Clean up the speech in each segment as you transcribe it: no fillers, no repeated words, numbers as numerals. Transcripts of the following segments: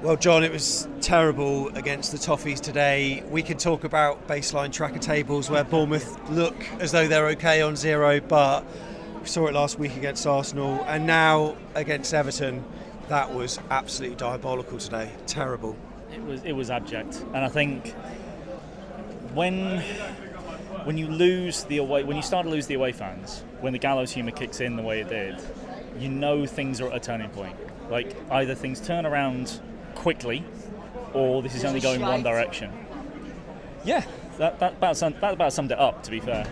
Well, John, it was terrible against the Toffees today. We could talk about baseline tracker tables where Bournemouth look as though they're okay on 0, but we saw it last week against Arsenal, and now against Everton. That was absolutely diabolical today. Terrible. It was abject, and I think when you lose the away, when you start to lose the away fans, when the gallows humour kicks in the way it did, you know things are at a turning point. Like either things turn around quickly, or this is only going one direction. Yeah, that about summed it up. To be fair,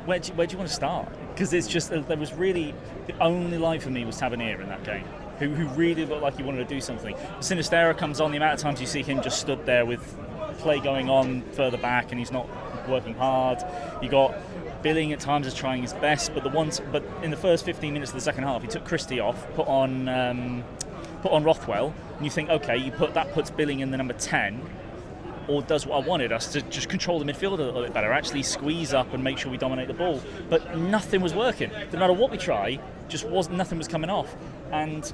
where do you want to start? Because it's just there was really the only light for me was Tavernier in that game, who really looked like he wanted to do something. Sinistera comes on. The amount of times you see him just stood there with play going on further back, and he's not working hard. You got Billing at times is trying his best, but in the first 15 minutes of the second half, he took Christie off, put on Rothwell, and you think, okay, puts Billing in the number 10, or does what I wanted us to just control the midfield a little bit better, actually squeeze up and make sure we dominate the ball. But nothing was working. No matter what we try, nothing was coming off, and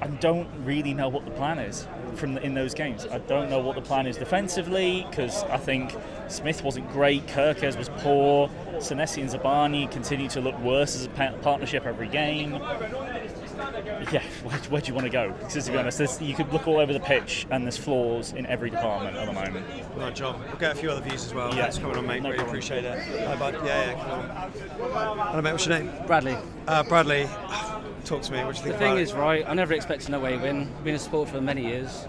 I don't really know what the plan is in those games. I don't know what the plan is defensively, because I think Smith wasn't great, Kirkes was poor, Senesi and Zabani continue to look worse as a partnership every game. Yeah, where do you want to go? Because to be honest, you could look all over the pitch and there's flaws in every department at the moment. Right, John. We'll get a few other views as well. Yeah. Thanks for coming on, mate. No really problem. appreciate it. Hi, bud. Yeah, come on. Hello, mate. What's your name? Bradley. Bradley. Talk to me. What do you think The thing about is, right, I never expected an away win. Been a supporter for many years.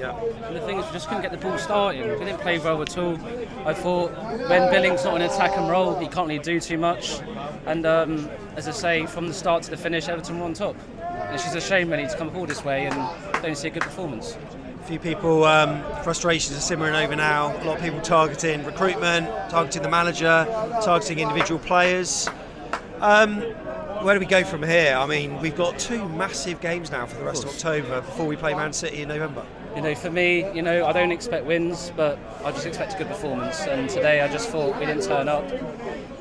Yeah. And the thing is, we just couldn't get the ball starting. We didn't play well at all. I thought when Billing's not in attack and roll, he can't really do too much. And as I say, from the start to the finish, Everton were on top. And it's just a shame really to come all this way and don't see a good performance. A few people, frustrations are simmering over now. A lot of people targeting recruitment, targeting the manager, targeting individual players. Where do we go from here? I mean, we've got 2 massive games now for the rest of October before we play Man City in November. You know, for me, I don't expect wins, but I just expect a good performance. And today I just thought we didn't turn up.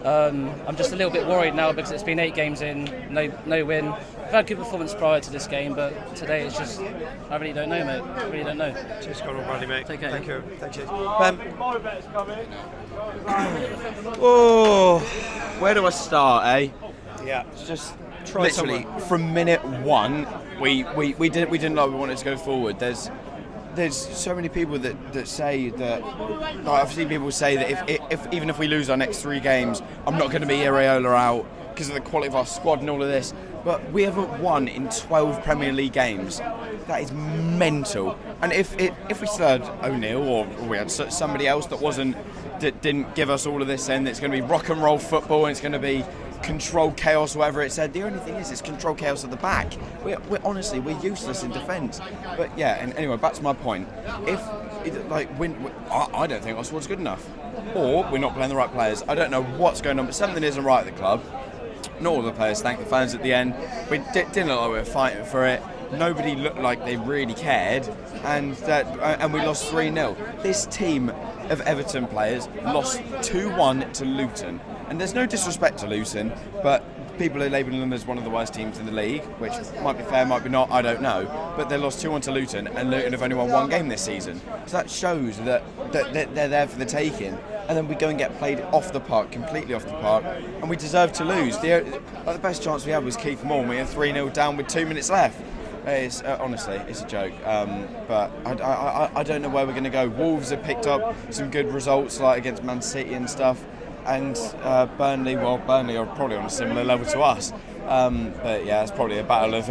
I'm just a little bit worried now because it's been 8 games in, no win. I've had a good performance prior to this game, but today it's just, I really don't know, mate. I really don't know. Cheers, Conor Bradley, mate. Take care. Thank you. Oh, where do I start, eh? Yeah, Just try literally somewhere. from minute 1, we didn't know we wanted to go forward. There's so many people that say that. I've seen people say that if even if we lose our next 3 games, I'm not going to be Iraola out because of the quality of our squad and all of this. But we haven't won in 12 Premier League games. That is mental. And if we still had O'Neill or we had somebody else that didn't give us all of this, then it's going to be rock and roll football and it's going to be controlled chaos, whatever it said. The only thing is, it's controlled chaos at the back. We're honestly, we're useless in defence. But yeah, and anyway, back to my point. I don't think our squad's good enough, or we're not playing the right players. I don't know what's going on, but something isn't right at the club. Not all the players thanked the fans at the end. We didn't look like we were fighting for it. Nobody looked like they really cared, and we lost 3-0. This team of Everton players lost 2-1 to Luton. And there's no disrespect to Luton, but people are labelling them as one of the worst teams in the league, which might be fair, might be not, I don't know. But they lost 2-1 to Luton, and Luton have only won 1 game this season. So that shows that they're there for the taking. And then we go and get played off the park, completely off the park, and we deserve to lose. The best chance we had was Keith Moore, and we had 3-0 down with 2 minutes left. It's honestly, it's a joke. But I don't know where we're going to go. Wolves have picked up some good results, like against Man City and stuff. And Burnley are probably on a similar level to us. But yeah, it's probably a battle of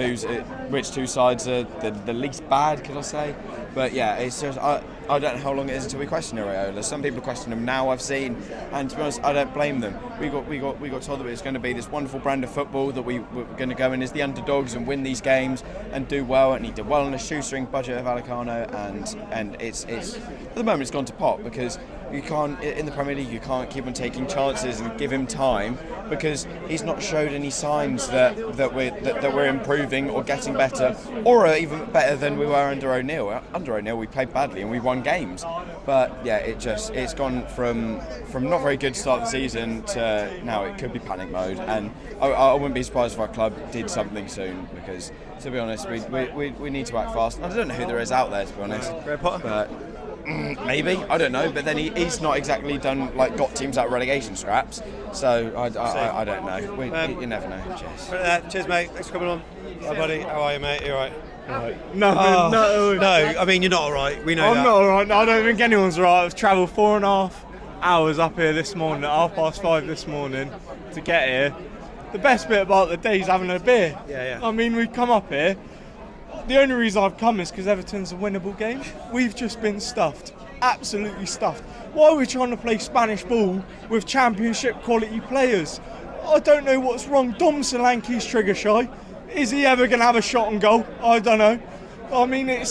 which 2 sides are the least bad, could I say? But yeah, it's just I don't know how long it is until we question Iraola. Some people question him now, I've seen, and to be honest, I don't blame them. We got told that it's going to be this wonderful brand of football that we're going to go in as the underdogs and win these games and do well. And he did well on a shoestring budget of Alicano, and it's at the moment it's gone to pot because you can't in the Premier League, you can't keep on taking chances and give him time because he's not showed any signs that we're improving or getting even better, or even better than we were under O'Neill. Under O'Neill, we played badly and we won games. But yeah, it's gone from not very good start of the season to now it could be panic mode. And I wouldn't be surprised if our club did something soon, because to be honest, we need to act fast. I don't know who there is out there, to be honest. Red Potter? But maybe, I don't know. But then he's not exactly got teams out of relegation scraps. So I don't know. You never know. Cheers. Cheers, mate. Thanks for coming on. Hi, buddy. How are you, mate? You all right? No, No, I mean, you're not all right. We know I'm that. not alright. No, I don't think anyone's alright. I've travelled 4.5 hours up here this morning at 5:30 this morning to get here. The best bit about the day is having a beer. Yeah. I mean, we come up here. The only reason I've come is because Everton's a winnable game. We've just been stuffed. Absolutely stuffed. Why are we trying to play Spanish ball with championship quality players? I don't know what's wrong. Dom Solanke's trigger shy. Is he ever going to have a shot on goal? I don't know. I mean, I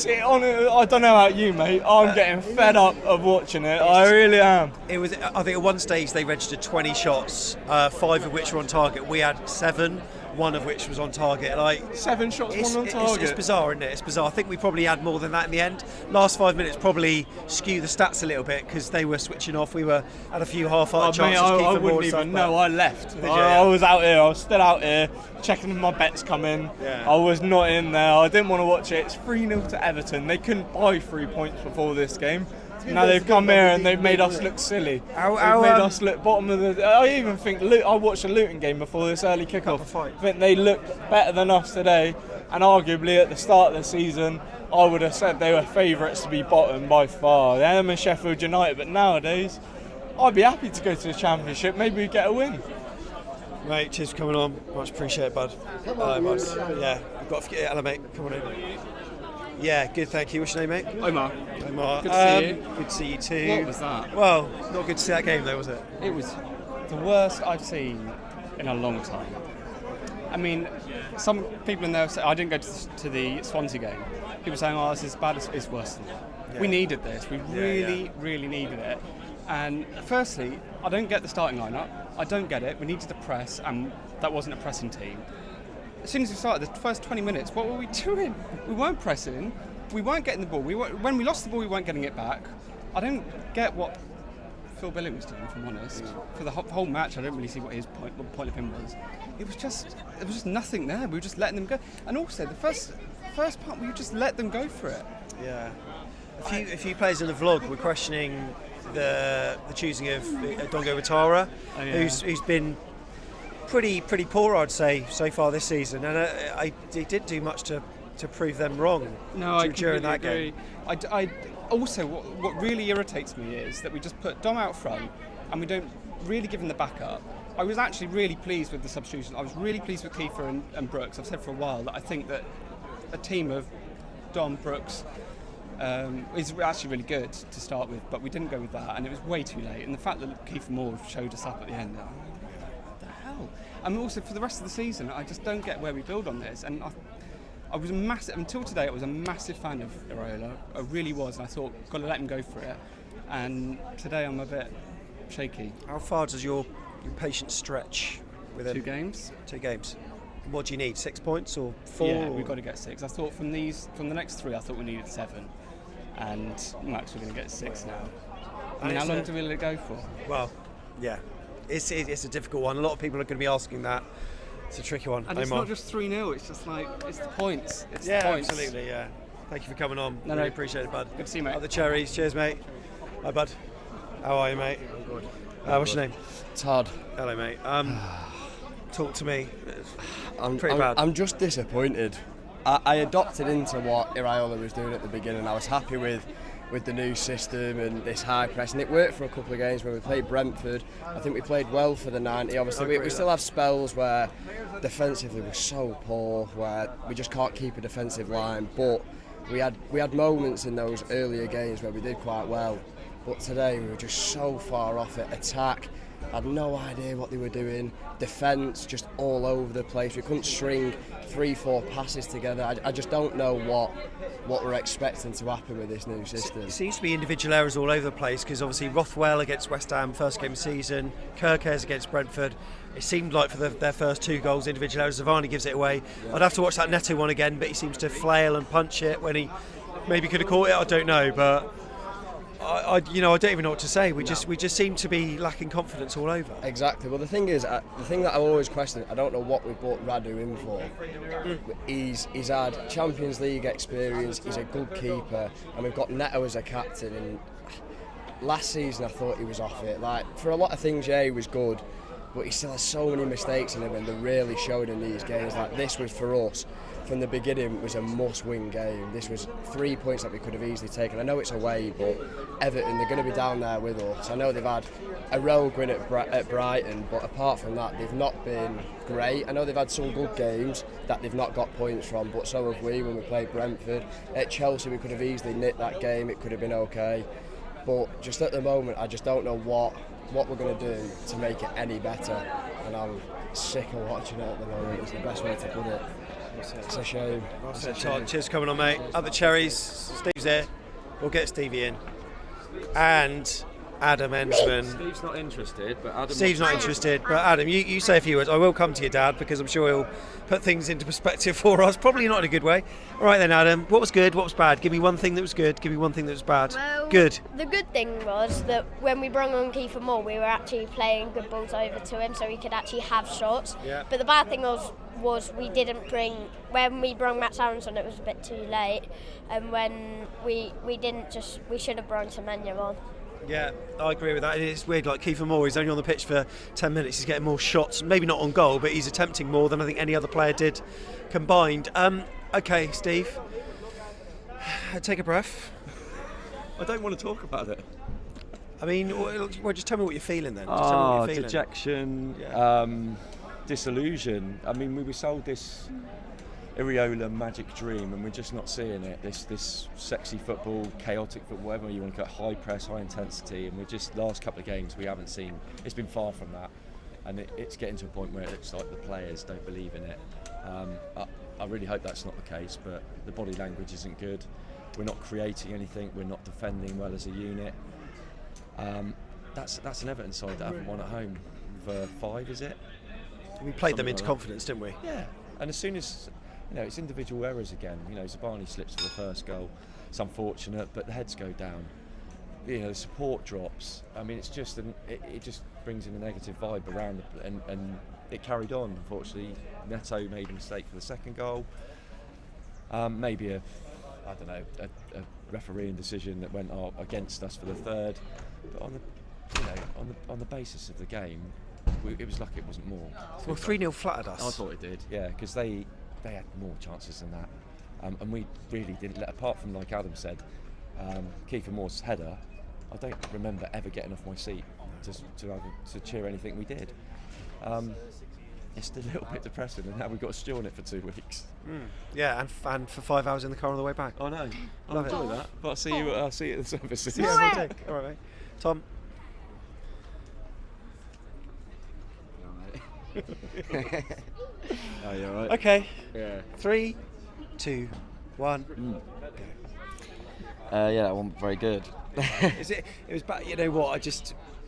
don't know about you, mate. I'm getting fed up of watching it. I really am. It was. I think at one stage they registered 20 shots, 5 of which were on target. We had 7, 1 of which was on target. 7 shots, 1 on target. It's bizarre, isn't it? It's bizarre. I think we probably had more than that in the end. Last 5 minutes probably skew the stats a little bit because they were switching off. We had a few half-hearted chances. I wouldn't even know. I left. I was out here. I was still out here checking if my bets come in. Yeah. I was not in there. I didn't want to watch it. It's 3-0 to Everton. They couldn't buy 3 points before this game. Now they've come here and they've made us look silly. They've made us look bottom of the... I even think... I watched a Luton game before this early kick-off. I think they looked better than us today. And arguably at the start of the season, I would have said they were favourites to be bottom by far. Them and Sheffield United. But nowadays, I'd be happy to go to the Championship. Maybe we get a win. Mate, cheers for coming on. Much appreciated, bud. Hello, bud. Yeah, we've got a hello, mate. Come on in. Yeah, good, thank you. What's your name, mate? Omar. Omar. Good to see you. Good to see you too. What was that? Well, not good to see that game though, was it? It was the worst I've seen in a long time. I mean, some people in there say, I didn't go to the Swansea game. People saying, oh, this is bad, it's worse than that. Yeah. We needed this. We really needed it. And firstly, I don't get the starting lineup. I don't get it. We needed to press, and that wasn't a pressing team. As soon as we started, the first 20 minutes, what were we doing? We weren't pressing. We weren't getting the ball. When we lost the ball, we weren't getting it back. I don't get what Phil Billing was doing, if I'm honest. For the whole match, I don't really see what the point of him was. There was just nothing there. We were just letting them go. And also, the first part, we just let them go for it. Yeah. A few players in the vlog were questioning the choosing of Dongo Watara, who's been pretty poor, I'd say, so far this season, and he didn't do much to prove them wrong. No, I during that agree. game. I also what really irritates me is that we just put Dom out front and we don't really give him the backup. I was actually really pleased with the substitution. I was really pleased with Kiefer and Brooks. I've said for a while that I think that a team of Dom, Brooks is actually really good to start with, but we didn't go with that, and it was way too late. And the fact that Kiefer Moore showed us up at the end, what the hell? And also for the rest of the season, I just don't get where we build on this. And I was until today, I was a massive fan of Iraola. I really was, and I thought, got to let him go for it. And today I'm a bit shaky. How far does your patience stretch with him? 2 games. 2 games. What do you need? 6 points or 4? Yeah, we've got to get 6. I thought from the next 3, I thought we needed 7, and Max, we're going to get 6 now. I mean, how long do we let it go for? Well, yeah, it's a difficult one. A lot of people are going to be asking that. It's a tricky one. And it's not just 3-0. It's just like it's the points. It's the points. Absolutely. Yeah. Thank you for coming on. No, really appreciate it, bud. Good to see you, mate. The Cherries. Cheers, mate. Hi, bud. How are you, mate? I'm good. What's your name? Todd. Hello, mate. Talk to me. I'm pretty bad. I'm just disappointed. I adopted into what Iraola was doing at the beginning. I was happy with the new system and this high press, and it worked for a couple of games when we played Brentford. I think we played well for the 90. Obviously, we still have spells where defensively we're so poor, where we just can't keep a defensive line. But we had moments in those earlier games where we did quite well. But today we were just so far off at attack. had no idea what they were doing. Defence just all over the place. We couldn't string 3-4 passes together. I just don't know what we're expecting to happen with this new system. It seems to be individual errors all over the place, because obviously Rothwell against West Ham, first game of the season, Kirkers against Brentford. It seemed like for their first 2 goals, individual errors. Zavani gives it away. Yeah. I'd have to watch that Neto one again, but he seems to flail and punch it when he maybe could have caught it. I don't know, but I don't even know what to say. We just seem to be lacking confidence all over. Exactly. Well, the thing is, the thing that I always question, I don't know what we brought Radu in for. He's had Champions League experience. He's a good keeper, and we've got Neto as a captain. And last season, I thought he was off it. Like, for a lot of things, yeah, he was good, but he still has so many mistakes in him, and they really showed in these games. Like, this was for us. From the beginning, was a must-win game. This was 3 points that we could have easily taken. I know it's away, but Everton, they're going to be down there with us. I know they've had a rogue win at Brighton, but apart from that, they've not been great. I know they've had some good games that they've not got points from, but so have we when we played Brentford. At Chelsea, we could have easily nicked that game. It could have been okay. But just at the moment, I just don't know what we're going to do to make it any better. And I'm sick of watching it at the moment. It's the best way to put it. It's a shame. Cheers for coming on, mate. Up the Cherries. Steve's there. We'll get Stevie in. And Adam Ensman. Steve's not interested, but Adam... Steve's not interested, but Adam, you say a few words. I will come to your dad, because I'm sure he'll put things into perspective for us. Probably not in a good way. All right then, Adam. What was good? What was bad? Give me one thing that was good. Give me one thing that was bad. Well, good. The good thing was that when we brought on Kiefer Moore, we were actually playing good balls over to him, so he could actually have shots. Yeah. But the bad thing was we didn't bring, when we brought Matt Sorensen, it was a bit too late, and when we should have brought Semenya on. Yeah, I agree with that. It's weird, like Kiefer Moore, he's only on the pitch for 10 minutes, he's getting more shots, maybe not on goal, but he's attempting more than I think any other player did combined. Okay, Steve, take a breath. I don't want to talk about it. I mean, well, just tell me what you're feeling then. Just tell me what you're feeling. Dejection, disillusion. I mean, we were sold this Iraola magic dream, and we're just not seeing it. This sexy football, chaotic football, whatever you want to call it, high press, high intensity, and we're just, last couple of games we haven't seen. It's been far from that, and it's getting to a point where it looks like the players don't believe in it. I really hope that's not the case, but the body language isn't good. We're not creating anything. We're not defending well as a unit. That's an Everton side that haven't won at home for 5, is it? We played them into confidence, didn't we? Yeah, and as soon as it's individual errors again. Zabani slips for the first goal. It's unfortunate, but the heads go down. The support drops. I mean, it's just it just brings in a negative vibe around, and it carried on. Unfortunately, Neto made a mistake for the second goal. Maybe a refereeing decision that went against us for the third. But on the basis of the game, it was lucky it wasn't more. Well, 3-0 flattered us. I thought it did. Yeah, because they had more chances than that, and we really didn't let. Apart from, like Adam said, Kiefer Moore's header, I don't remember ever getting off my seat to cheer anything we did. It's a little bit depressing, and now we've got to stew on it for 2 weeks. Yeah, and for 5 hours in the car on the way back. I know. I'll Love enjoy it. that. But I'll see you at the services. Yeah, we'll take. All right, mate. Tom. Oh, you're right. Okay. Yeah. 3, 2, 1. Yeah, that wasn't very good. It was bad. You know what?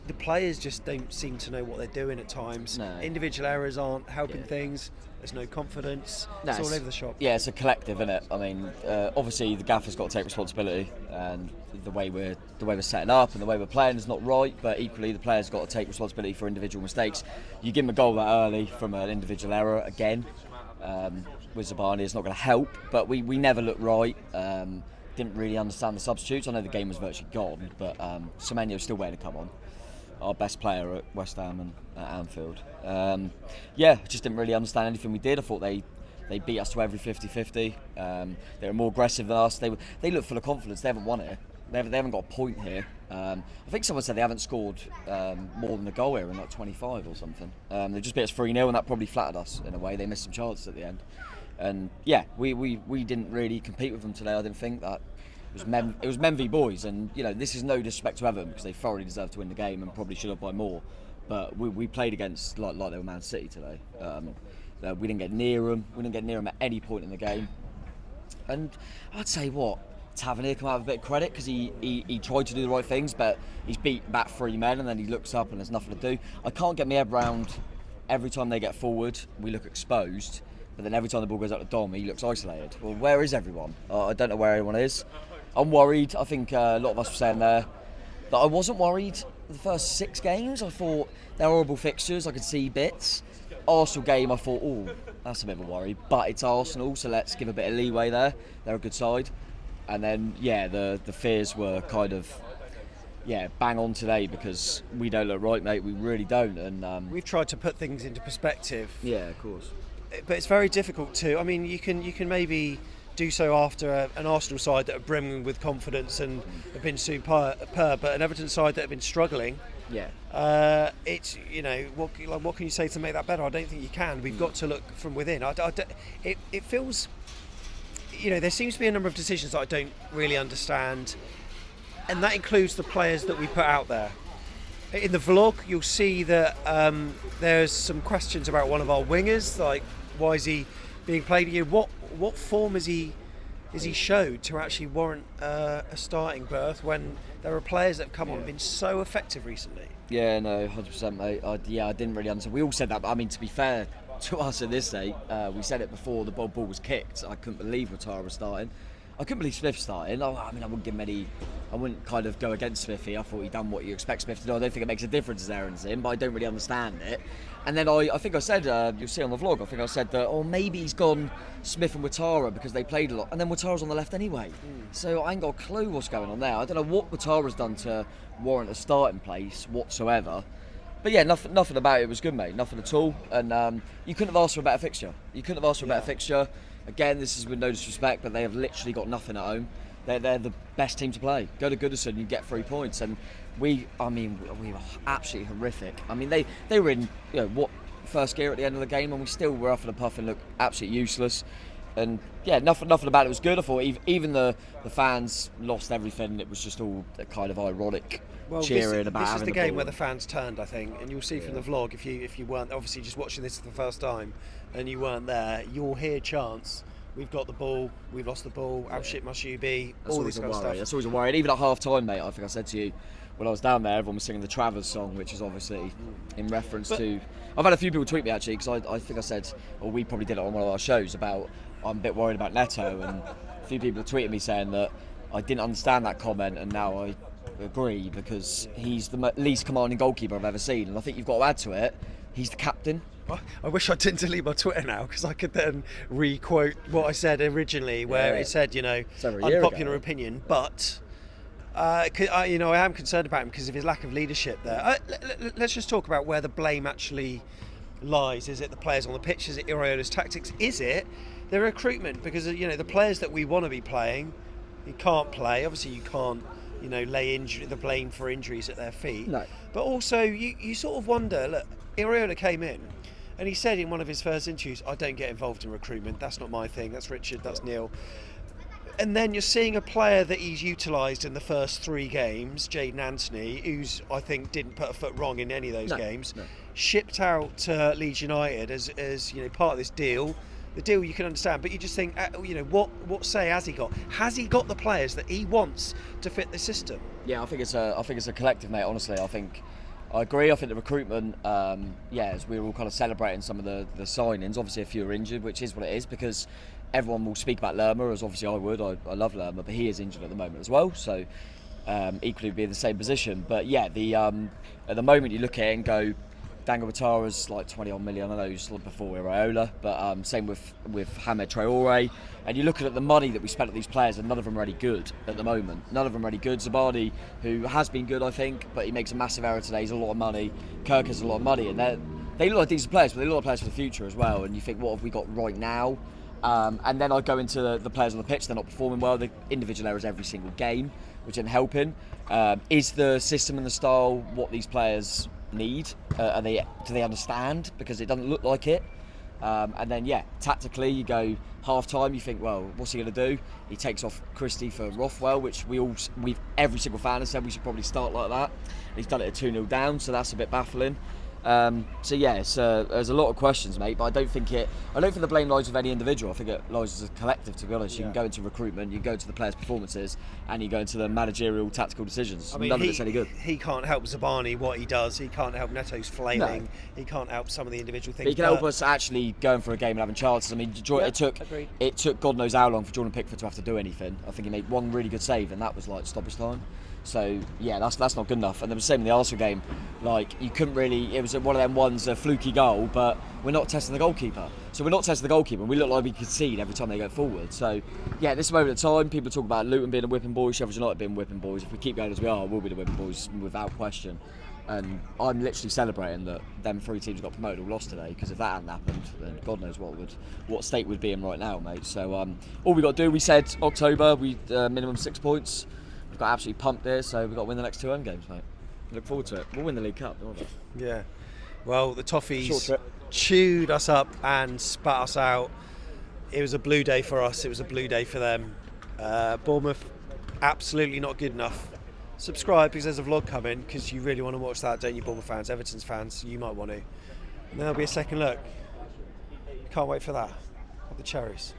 The players just don't seem to know what they're doing at times. No. Individual errors aren't helping things. There's no confidence. No, it's all over the shop. Yeah, it's a collective, isn't it? I mean, obviously the gaffer's got to take responsibility, and the way we're setting up and the way we're playing is not right. But equally, the players got to take responsibility for individual mistakes. You give them a goal that early from an individual error again. With Zabani, it's not going to help. But we never looked right. Didn't really understand the substitutes. I know the game was virtually gone, but Semenya was still waiting to come on. Our best player at West Ham and at Anfield. Just didn't really understand anything we did. I thought they beat us to every 50-50. They were more aggressive than us. They look full of confidence. They haven't won it. They haven't got a point here. I think someone said they haven't scored more than a goal here in like 25 or something. They just beat us 3-0, and that probably flattered us in a way. They missed some chances at the end. And yeah, we didn't really compete with them today. I didn't think that. It was men v boys, and this is no disrespect to Everton because they thoroughly deserved to win the game and probably should have by more. but we played against like they were Man City today. We didn't get near them. We didn't get near them at any point in the game. And I'd say Tavernier come out with a bit of credit because he tried to do the right things, but he's beat back 3 men and then he looks up and there's nothing to do. I can't get my head round every time they get forward, we look exposed, but then every time the ball goes out the dom, he looks isolated. Well, where is everyone? I don't know where everyone is. I'm worried. I think a lot of us were saying there that I wasn't worried the first 6 games. I thought they're horrible fixtures. I could see bits. Arsenal game, I thought, that's a bit of a worry, but it's Arsenal, so let's give a bit of leeway there. They're a good side. And then, the fears were kind of, bang on today because we don't look right, mate. We really don't. And we've tried to put things into perspective. Yeah, of course. But it's very difficult to. I mean, you can maybe do so after an Arsenal side that are brimming with confidence and have been superb, but an Everton side that have been struggling. Yeah. It's what can you say to make that better? I don't think you can. We've got to look from within. It feels. There seems to be a number of decisions that I don't really understand, and that includes the players that we put out there. In the vlog, you'll see that there's some questions about one of our wingers, like why is he being played? What form is he showed to actually warrant a starting berth when there are players that have come on and been so effective recently? Yeah, no, 100%, mate. I didn't really understand. We all said that, but I mean, to be fair to us at this stage, we said it before the ball was kicked. I couldn't believe Ouattara was starting. I couldn't believe Smith starting. I wouldn't give him any. I wouldn't kind of go against Smithy. I thought he'd done what you expect Smith to do. I don't think it makes a difference as Aaron's in, but I don't really understand it. And then I think I said, you'll see on the vlog, I think I said that, maybe he's gone Smith and Ouattara because they played a lot. And then Ouattara's on the left anyway. So I ain't got a clue what's going on there. I don't know what Ouattara's done to warrant a starting place whatsoever. But yeah, nothing about it was good, mate. Nothing at all. And you couldn't have asked for a better fixture. Again, this is with no disrespect, but they have literally got nothing at home. They're the best team to play. Go to Goodison, you get 3 points. And we were absolutely horrific. I mean, they were in first gear at the end of the game, and we still were off and puff and looked absolutely useless. And yeah, nothing about it was good. I thought even the fans lost everything. It was just all kind of ironic. Cheering about this is the game ball. where the fans turned, I think, and you'll see from the vlog if you weren't obviously just watching this for the first time and you weren't there, you'll hear chants. We've got the ball, we've lost the ball, how shit must you be, all this kind of stuff. That's always a worry. And even at half time, mate, I think I said to you when I was down there, everyone was singing the Travers song, which is obviously in reference to. I've had a few people tweet me actually because I think I said, or we probably did it on one of our shows about I'm a bit worried about Neto, and a few people have tweeted me saying that I didn't understand that comment, and now I agree because he's the least commanding goalkeeper I've ever seen, and I think you've got to add to it, he's the captain. I wish I didn't delete my Twitter now because I could then re-quote what I said originally where it said, unpopular opinion, but I am concerned about him because of his lack of leadership there. Let's just talk about where the blame actually lies. Is it the players on the pitch? Is it Iraola's tactics? Is it their recruitment? Because the players that we want to be playing, you can't play. Obviously you can't lay the blame for injuries at their feet. No. But also you sort of wonder, look, Iraola came in and he said in one of his first interviews, I don't get involved in recruitment, that's not my thing, that's Richard, that's Neil. And then you're seeing a player that he's utilised in the first 3 games, Jayden Anthony, who's I think didn't put a foot wrong in any of those games, shipped out to Leeds United as part of this deal. The deal you can understand, but you just think, what say has he got? Has he got the players that he wants to fit the system? Yeah, I think it's a collective, mate. Honestly, I agree. I think the recruitment, as we were all kind of celebrating some of the signings. Obviously, a few are injured, which is what it is because everyone will speak about Lerma, as obviously I would. I love Lerma, but he is injured at the moment as well. So equally be in the same position. But yeah, at the moment you look at it and go, Dango Ouattara's like 20 million. I know he's before Iraola, but same with Hamed Traore. And you look at the money that we spent at these players, and none of them are really good at the moment. None of them are really good. Zabadi, who has been good, I think, but he makes a massive error today. He's a lot of money. Kirk has a lot of money, and they look like decent players, but they look like players for the future as well. And you think, what have we got right now? And then I go into the players on the pitch. They're not performing well. The individual errors every single game, which isn't helping. Is the system and the style what these players need? Do they understand? Because it doesn't look like it. And then, tactically, you go half-time, you think, well, what's he going to do? He takes off Christie for Rothwell, which every single fan has said we should probably start like that. He's done it at 2-0 down, so that's a bit baffling. There's a lot of questions, mate, but I don't think the blame lies with any individual. I think it lies as a collective, to be honest. You can go into recruitment, you can go into the players' performances, and you go into the managerial tactical decisions. None of it's any good. He can't help Zabani what he does. He can't help Neto's flailing. No. He can't help some of the individual things. But he can help us actually going for a game and having chances. I mean, it took God knows how long for Jordan Pickford to have to do anything. I think he made one really good save, and that was like stoppage time. So that's not good enough. And there was the same in the Arsenal game. Like, you couldn't really. It was one of them ones, a fluky goal, but we're not testing the goalkeeper. So we're not testing the goalkeeper. We look like we concede every time they go forward. So this moment of time, people talk about Luton being a whipping boys, Sheffield United being whipping boys. If we keep going as we are, we'll be the whipping boys without question. And I'm literally celebrating that them 3 teams got promoted or lost today, because if that hadn't happened, then God knows what state we'd be in right now, mate. So all we got to do, we said October, minimum 6 points. We've got absolutely pumped here, so we've got to win the next 2 home games, mate. Look forward to it. We'll win the League Cup, won't we? Yeah. Well, the Toffees chewed us up and spat us out. It was a blue day for us. It was a blue day for them. Bournemouth, absolutely not good enough. Subscribe, because there's a vlog coming, because you really want to watch that, don't you, Bournemouth fans? Everton's fans, you might want to. And then there'll be a second look. Can't wait for that. The Cherries.